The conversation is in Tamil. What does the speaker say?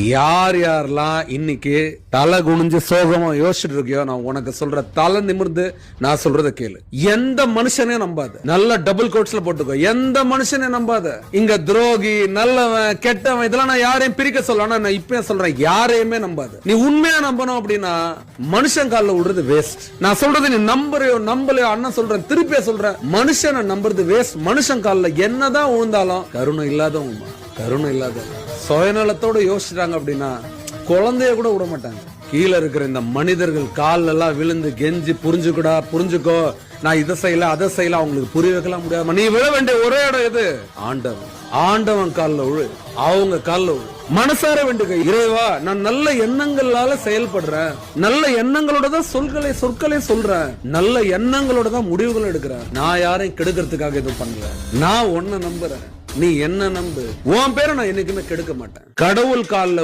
யார் யாரெல்லாம் இன்னைக்கு தலை குனிஞ்சு சோகமா யோசிச்சுட்டு இருக்கியோ, நான் உனக்கு சொல்ற தலை நிமிர்ந்து நான் சொல்றத கேளு. எந்த மனுஷனே நம்பாத. நல்ல டபுள் கோட்ஸ்ல போட்டுக்கோ. எந்த மனுஷனே நம்பாத. இங்க துரோகி, நல்லவன், கெட்டவன் இதெல்லாம் நான் யாரையும் பிரிக்க சொல்ல. ஆனா நான் இப்ப சொல்றேன், யாரையுமே நம்பாத. நீ உண்மையா நம்பணும் அப்படின்னா மனுஷன் கால்ல விடுறது வேஸ்ட். நான் சொல்றது நீ நம்புறியோ நம்பலையோ, அண்ணன் சொல்றேன், திருப்பிய சொல்றேன், மனுஷனை நம்புறது வேஸ்ட். மனுஷன் கால்ல என்னதான் விழுந்தாலும் கருணை இல்லாதவங்க, கருணை இல்லாத சுயநலத்தோட யோசிச்சுட்டாங்க அப்படின்னா குழந்தைய கூட விட மாட்டாங்க. கீழே இருக்கிற இந்த மனிதர்கள் கால எல்லாம் விழுந்து கெஞ்சி புரிஞ்சுக்கூடா, புரிஞ்சுக்கோ, நான் இதை செய்யல அதை செய்யல, அவங்களுக்கு புரிய வைக்கலாம் முடியாது. நீ விழ வேண்டிய ஒரே இடம் எது? ஆண்டவன். ஆண்டவன் காலில் விழு, அவங்க காலில் விழு. மனசார வேண்டுக, இறைவா நான் நல்ல எண்ணங்களால செயல்படுறேன், நல்ல எண்ணங்களோட தான் சொற்களை சொல்றேன், நல்ல எண்ணங்களோட தான் முடிவுகள் எடுக்கிறேன். நான் யாரையும் கெடுக்கிறதுக்காக எதுவும் பண்ணல. நான் உன்னை நம்புறேன், நீ என்ன நம்பு. உன் பேரை நான் என்னைக்குமே கெடுக்க மாட்டேன். கடவுள் காலில்